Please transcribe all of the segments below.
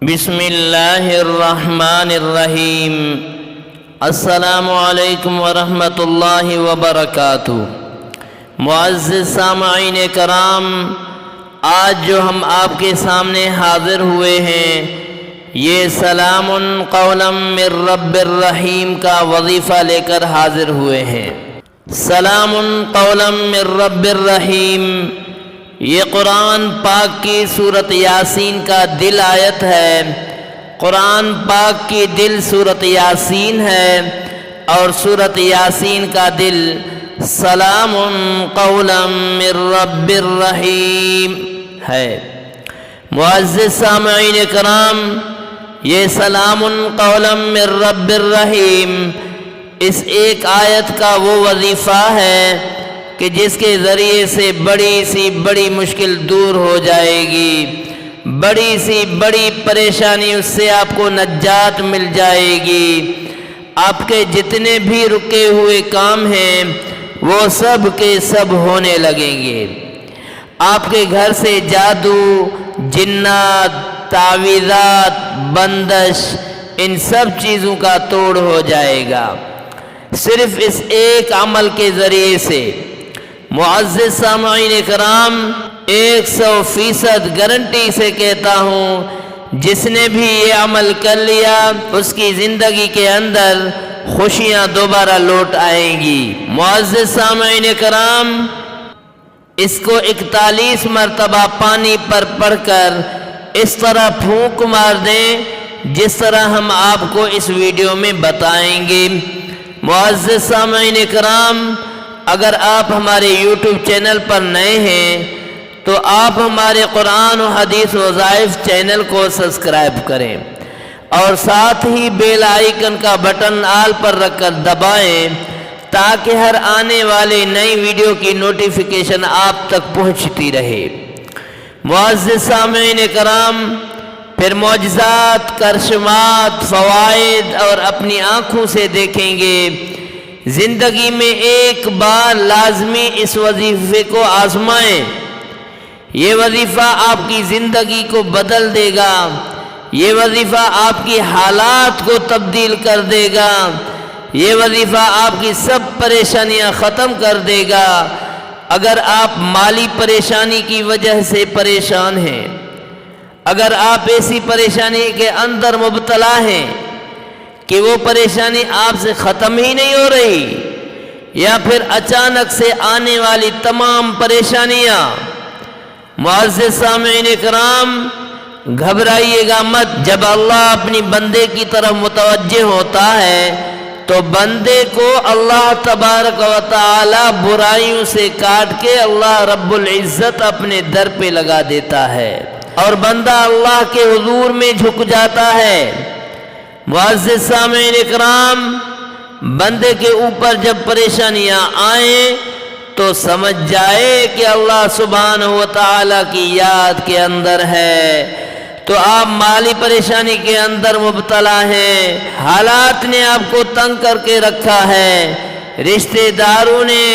بسم اللہ الرحمن الرحیم۔ السلام علیکم ورحمۃ اللہ وبرکاتہ۔ معزز سامعین کرام، آج جو ہم آپ کے سامنے حاضر ہوئے ہیں، یہ سلام قولا من رب الرحیم کا وظیفہ لے کر حاضر ہوئے ہیں۔ سلام قولا من رب الرحیم، یہ قرآن پاک کی سورۃ یاسین کا دل آیت ہے۔ قرآن پاک کی دل سورۃ یاسین ہے اور سورۃ یاسین کا دل سلام قولا من رب الرحیم ہے۔ معزز سامعین کرام، یہ سلام قولا من رب الرحیم اس ایک آیت کا وہ وظیفہ ہے کہ جس کے ذریعے سے بڑی سی بڑی مشکل دور ہو جائے گی، بڑی سی بڑی پریشانی اس سے آپ کو نجات مل جائے گی۔ آپ کے جتنے بھی رکے ہوئے کام ہیں وہ سب کے سب ہونے لگیں گے۔ آپ کے گھر سے جادو، جنات، تعویذات، بندش، ان سب چیزوں کا توڑ ہو جائے گا صرف اس ایک عمل کے ذریعے سے۔ معزز سامعین کرام، 100% گارنٹی سے کہتا ہوں، جس نے بھی یہ عمل کر لیا اس کی زندگی کے اندر خوشیاں دوبارہ لوٹ آئیں گی۔ معزز سامعین کرام، اس کو 41 مرتبہ پانی پر پڑھ کر اس طرح پھونک مار دیں جس طرح ہم آپ کو اس ویڈیو میں بتائیں گے۔ معزز سامعین کرام، اگر آپ ہمارے یوٹیوب چینل پر نئے ہیں تو آپ ہمارے قرآن و حدیث وظائف چینل کو سبسکرائب کریں اور ساتھ ہی بیل آئیکن کا بٹن آل پر رکھ کر دبائیں تاکہ ہر آنے والے نئی ویڈیو کی نوٹیفیکیشن آپ تک پہنچتی رہے۔ معزز سامعین کرام، پھر معجزات، کرشمات، فوائد اور اپنی آنکھوں سے دیکھیں گے۔ زندگی میں ایک بار لازمی اس وظیفے کو آزمائیں۔ یہ وظیفہ آپ کی زندگی کو بدل دے گا، یہ وظیفہ آپ کی حالات کو تبدیل کر دے گا، یہ وظیفہ آپ کی سب پریشانیاں ختم کر دے گا۔ اگر آپ مالی پریشانی کی وجہ سے پریشان ہیں، اگر آپ ایسی پریشانی کے اندر مبتلا ہیں کہ وہ پریشانی آپ سے ختم ہی نہیں ہو رہی، یا پھر اچانک سے آنے والی تمام پریشانیاں، معزز سامعین کرام، گھبرائیے گا مت۔ جب اللہ اپنی بندے کی طرف متوجہ ہوتا ہے تو بندے کو اللہ تبارک و تعالی برائیوں سے کاٹ کے اللہ رب العزت اپنے در پہ لگا دیتا ہے اور بندہ اللہ کے حضور میں جھک جاتا ہے۔ معزز سامعین کرام، بندے کے اوپر جب پریشانیاں آئیں تو سمجھ جائے کہ اللہ سبحانہ و تعالیٰ کی یاد کے اندر ہے۔ تو آپ مالی پریشانی کے اندر مبتلا ہیں، حالات نے آپ کو تنگ کر کے رکھا ہے، رشتہ داروں نے،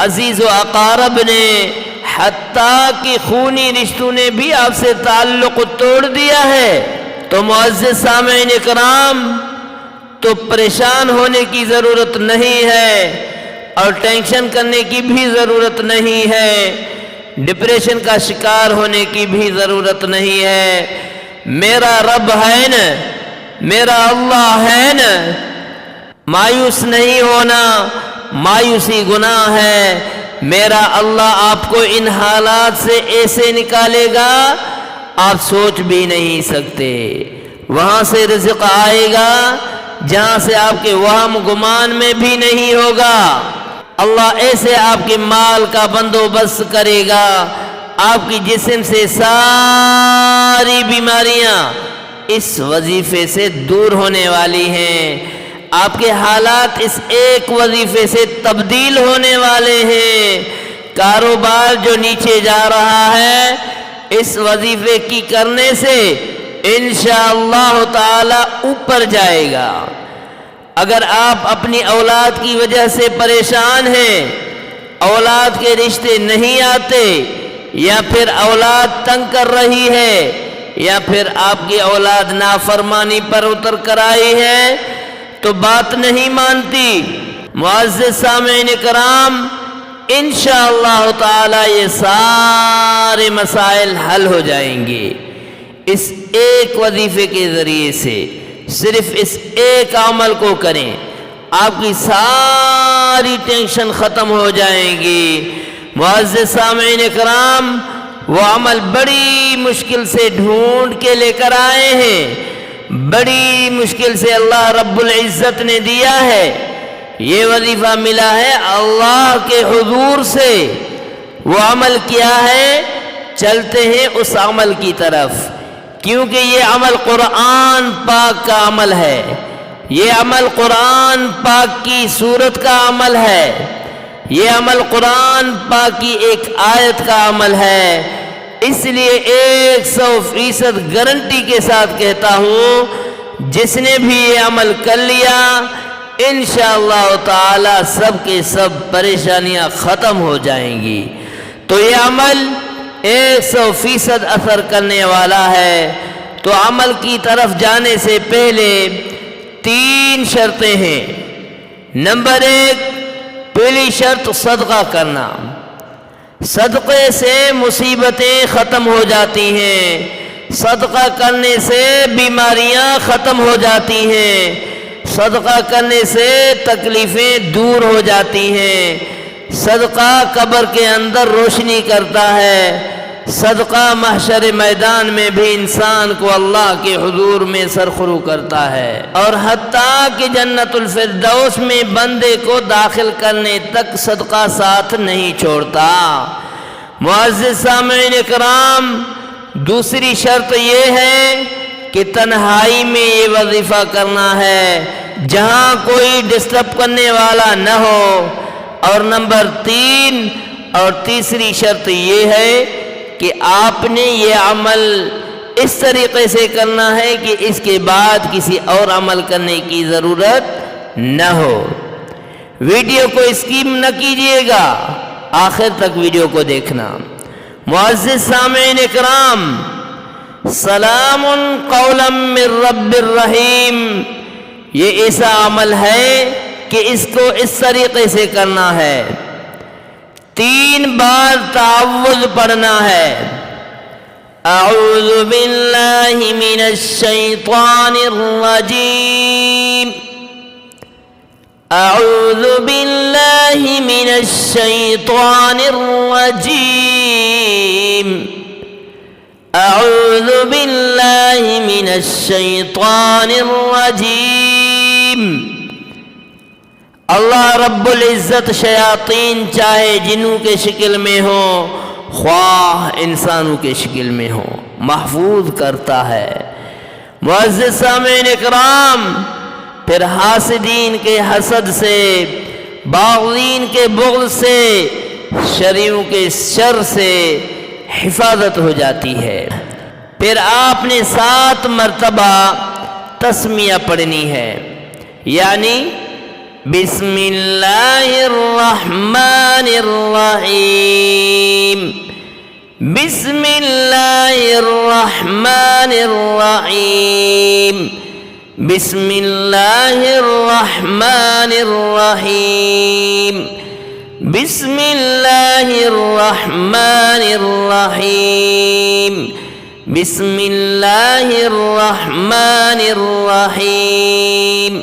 عزیز و اقارب نے، حتیٰ کہ خونی رشتوں نے بھی آپ سے تعلق توڑ دیا ہے، تو معزز سامعین کرام، تو پریشان ہونے کی ضرورت نہیں ہے اور ٹینشن کرنے کی بھی ضرورت نہیں ہے، ڈپریشن کا شکار ہونے کی بھی ضرورت نہیں ہے۔ میرا رب ہے نا، میرا اللہ ہے نا، مایوس نہیں ہونا، مایوسی گناہ ہے۔ میرا اللہ آپ کو ان حالات سے ایسے نکالے گا آپ سوچ بھی نہیں سکتے۔ وہاں سے رزق آئے گا جہاں سے آپ کے وہم گمان میں بھی نہیں ہوگا۔ اللہ ایسے آپ کے مال کا بندوبست کرے گا، آپ کی جسم سے ساری بیماریاں اس وظیفے سے دور ہونے والی ہیں، آپ کے حالات اس ایک وظیفے سے تبدیل ہونے والے ہیں۔ کاروبار جو نیچے جا رہا ہے اس وظیفے کی کرنے سے انشاءاللہ تعالی اوپر جائے گا۔ اگر آپ اپنی اولاد کی وجہ سے پریشان ہیں، اولاد کے رشتے نہیں آتے، یا پھر اولاد تنگ کر رہی ہے، یا پھر آپ کی اولاد نافرمانی پر اتر کر آئی ہے تو بات نہیں مانتی۔ معزز سامعین کرام، انشاءاللہ تعالی یہ سارے مسائل حل ہو جائیں گے اس ایک وظیفے کے ذریعے سے۔ صرف اس ایک عمل کو کریں، آپ کی ساری ٹینشن ختم ہو جائیں گی۔ معزز سامعین کرام، وہ عمل بڑی مشکل سے ڈھونڈ کے لے کر آئے ہیں، بڑی مشکل سے اللہ رب العزت نے دیا ہے۔ یہ وظیفہ ملا ہے اللہ کے حضور سے۔ وہ عمل کیا ہے؟ چلتے ہیں اس عمل کی طرف، کیونکہ یہ عمل قرآن پاک کا عمل ہے، یہ عمل قرآن پاک کی سورت کا عمل ہے، یہ عمل قرآن پاک کی ایک آیت کا عمل ہے۔ اس لیے 100% گارنٹی کے ساتھ کہتا ہوں، جس نے بھی یہ عمل کر لیا انشاءاللہ تعالی سب کے سب پریشانیاں ختم ہو جائیں گی۔ تو یہ عمل 100% اثر کرنے والا ہے۔ تو عمل کی طرف جانے سے پہلے 3 شرطیں ہیں۔ نمبر 1، پہلی شرط صدقہ کرنا۔ صدقے سے مصیبتیں ختم ہو جاتی ہیں، صدقہ کرنے سے بیماریاں ختم ہو جاتی ہیں، صدقہ کرنے سے تکلیفیں دور ہو جاتی ہیں، صدقہ قبر کے اندر روشنی کرتا ہے، صدقہ محشر میدان میں بھی انسان کو اللہ کے حضور میں سرخرو کرتا ہے، اور حتیٰ کہ جنت الفردوس میں بندے کو داخل کرنے تک صدقہ ساتھ نہیں چھوڑتا۔ معزز سامعین کرام، دوسری شرط یہ ہے کہ تنہائی میں یہ وظیفہ کرنا ہے، جہاں کوئی ڈسٹرب کرنے والا نہ ہو۔ اور نمبر 3 اور تیسری شرط یہ ہے کہ آپ نے یہ عمل اس طریقے سے کرنا ہے کہ اس کے بعد کسی اور عمل کرنے کی ضرورت نہ ہو۔ ویڈیو کو اسکپ نہ کیجیے گا، آخر تک ویڈیو کو دیکھنا۔ معزز سامعین کرام، سلام قولا من رب الرحیم، یہ ایسا عمل ہے کہ اس کو اس طریقے سے کرنا ہے۔ 3 بار تعوذ پڑھنا ہے۔ اعوذ باللہ من الشیطان الرجیم، اعوذ باللہ من الشیطان الرجیم، اعوذ باللہ من الشیطان الرجیم۔ اللہ رب العزت شیاطین چاہے جنوں کے شکل میں ہو خواہ انسانوں کے شکل میں ہو محفوظ کرتا ہے۔ معزز سامعین اکرام، پھر حاسدین کے حسد سے، باغین کے بغض سے، شریوں کے شر سے حفاظت ہو جاتی ہے۔ پھر آپ نے 7 مرتبہ تسمیہ پڑھنی ہے، یعنی بسم اللہ الرحمن الرحیم، بسم اللہ الرحمن الرحیم، بسم اللہ الرحمن الرحیم، بسم اللہ الرحمن الرحیم، بسم اللہ الرحمن الرحیم،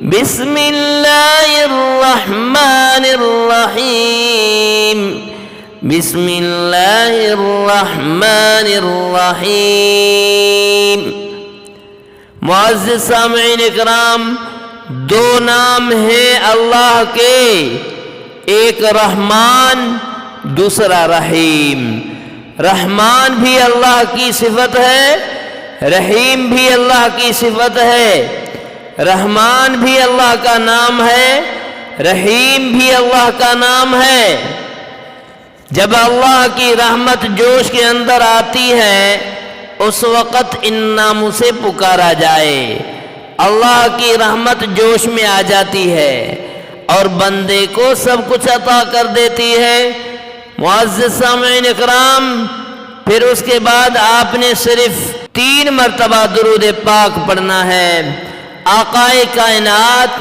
بسم اللہ الرحمن الرحیم، بسم اللہ الرحمن الرحیم۔ معزز سامعین اکرام، 2 نام ہیں اللہ کے، ایک رحمان، دوسرا رحیم۔ رحمان بھی اللہ کی صفت ہے، رحیم بھی اللہ کی صفت ہے۔ رحمان بھی اللہ کا نام ہے، رحیم بھی اللہ کا نام ہے۔ جب اللہ کی رحمت جوش کے اندر آتی ہے اس وقت ان ناموں سے پکارا جائے، اللہ کی رحمت جوش میں آ جاتی ہے اور بندے کو سب کچھ عطا کر دیتی ہے۔ معزز سامعین اکرام، پھر اس کے بعد آپ نے صرف 3 مرتبہ درود پاک پڑھنا ہے آقائے کائنات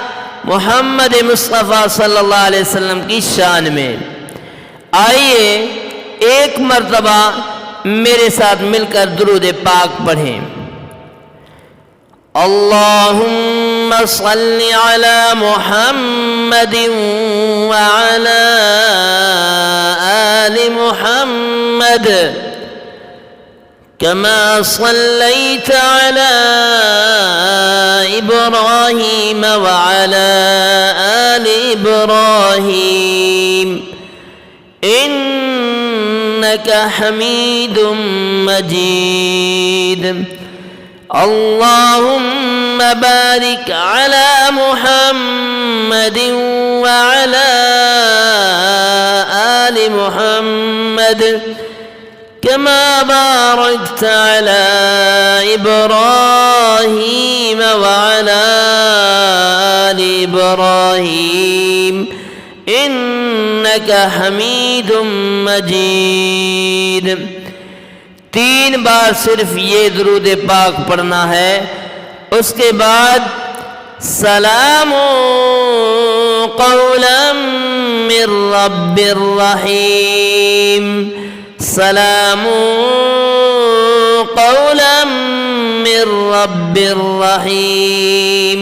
محمد مصطفیٰ صلی اللہ علیہ وسلم کی شان میں۔ آئیے ایک مرتبہ میرے ساتھ مل کر درود پاک پڑھیں۔ اللہم صلی علی محمد وعلی آل محمد كما صليت على إبراهيم وعلى آل إبراهيم إنك حميد مجيد اللهم بارك على محمد وعلى آل محمد كما باركت على إبراهيم وعلى آل إبراهيم إنك حميد مجيد۔ 3 بار صرف یہ درود پاک پڑھنا ہے۔ اس کے بعد سلام قولا من رب الرحیم، سلام قولا من رب الرحیم،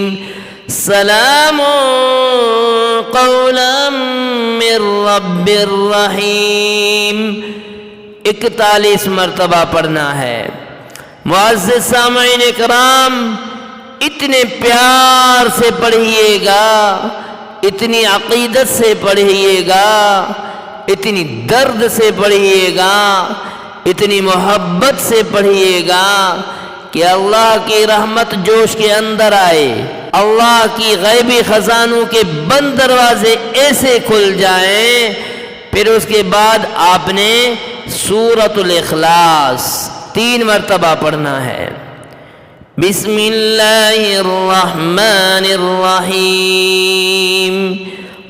سلام قولا من رب الرحیم 41 مرتبہ پڑھنا ہے۔ معزز سامعین کرام، اتنے پیار سے پڑھیے گا، اتنی عقیدت سے پڑھیے گا، اتنی درد سے پڑھیے گا، اتنی محبت سے پڑھیے گا کہ اللہ کی رحمت جوش کے اندر آئے، اللہ کی غیبی خزانوں کے بند دروازے ایسے کھل جائیں۔ پھر اس کے بعد آپ نے سورۃ الاخلاص 3 مرتبہ پڑھنا ہے۔ بسم اللہ الرحمن الرحیم،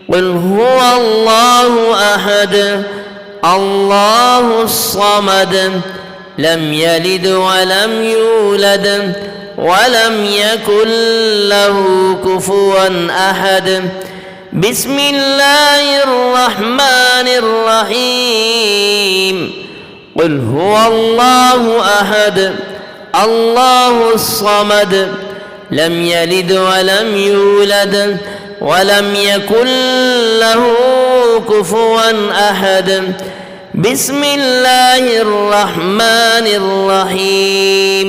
قل هو اللہ احد اللہ الصمد لم یلد ولم یولد ولم یکن له کفوا احد۔ بسم اللہ الرحمن الرحیم، قل هو اللہ احد اللہ الصمد لم یلد ولم یولد ولم یکن له کفوا احد۔ بسم اللہ الرحمن الرحیم،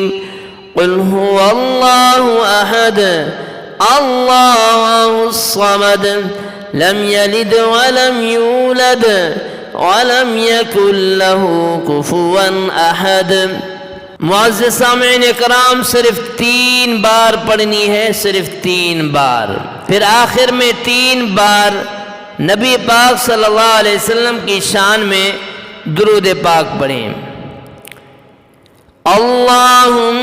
قل هو اللہ احد اللہ الصمد لم یلد ولم یولد ولم یکن له کفوا احد۔ معزز سامعین کرام، صرف 3 بار پڑھنی ہے، صرف 3 بار۔ پھر آخر میں 3 بار نبی پاک صلی اللہ علیہ وسلم کی شان میں درود پاک پڑھیں۔ اللہم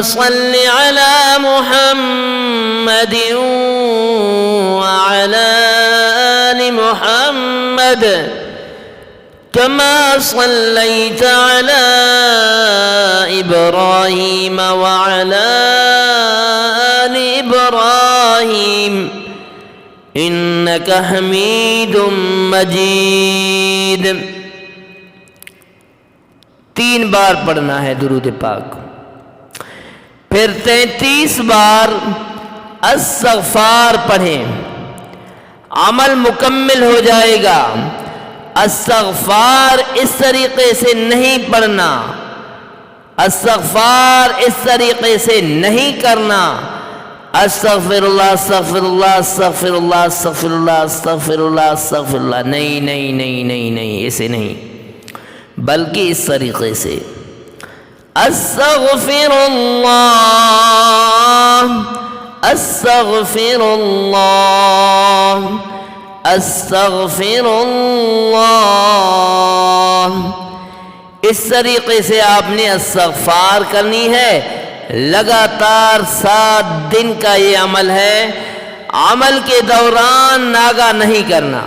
صلی علی محمد وعلی آل محمد كما صليت على إبراهيم وعلى آل إبراهيم إنك حميد مجيد۔ 3 بار پڑھنا ہے درود پاک۔ پھر 33 بار استغفار پڑھیں، عمل مکمل ہو جائے گا۔ استغفار اس طریقے سے نہیں پڑھنا، استغفار اس طریقے سے نہیں کرنا۔ استغفر اللہ استغفر اللہ استغفر اللہ استغفر اللہ استغفر اللہ استغفر اللہ، نہیں نہیں نہیں نہیں نہیں، ایسے نہیں، بلکہ اس طریقے سے استغفر اللہ استغفر اللہ استغفر اللہ۔ اس طریقے سے آپ نے استغفار کرنی ہے۔ لگاتار 7 دن کا یہ عمل ہے۔ عمل کے دوران ناگا نہیں کرنا،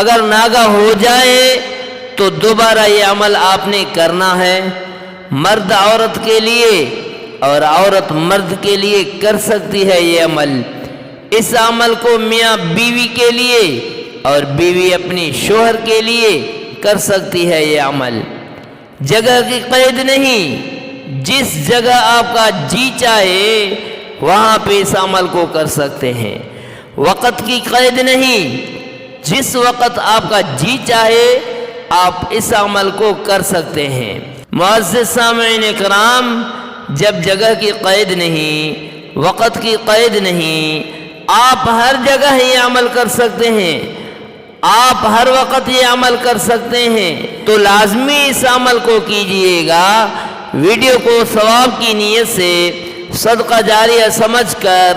اگر ناگا ہو جائے تو دوبارہ یہ عمل آپ نے کرنا ہے۔ مرد عورت کے لیے اور عورت مرد کے لیے کر سکتی ہے یہ عمل۔ اس عمل کو میاں بیوی کے لیے اور بیوی اپنی شوہر کے لیے کر سکتی ہے یہ عمل۔ جگہ کی قید نہیں، جس جگہ آپ کا جی چاہے وہاں پہ اس عمل کو کر سکتے ہیں۔ وقت کی قید نہیں، جس وقت آپ کا جی چاہے آپ اس عمل کو کر سکتے ہیں۔ معزز سامعین کرام، جب جگہ کی قید نہیں، وقت کی قید نہیں، آپ ہر جگہ یہ عمل کر سکتے ہیں، آپ ہر وقت یہ عمل کر سکتے ہیں، تو لازمی اس عمل کو کیجئے گا۔ ویڈیو کو ثواب کی نیت سے صدقہ جاریہ سمجھ کر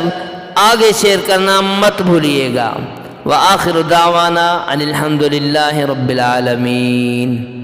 آگے شیئر کرنا مت بھولیے گا۔ وآخر دعوانا ان الحمد للہ رب العالمین۔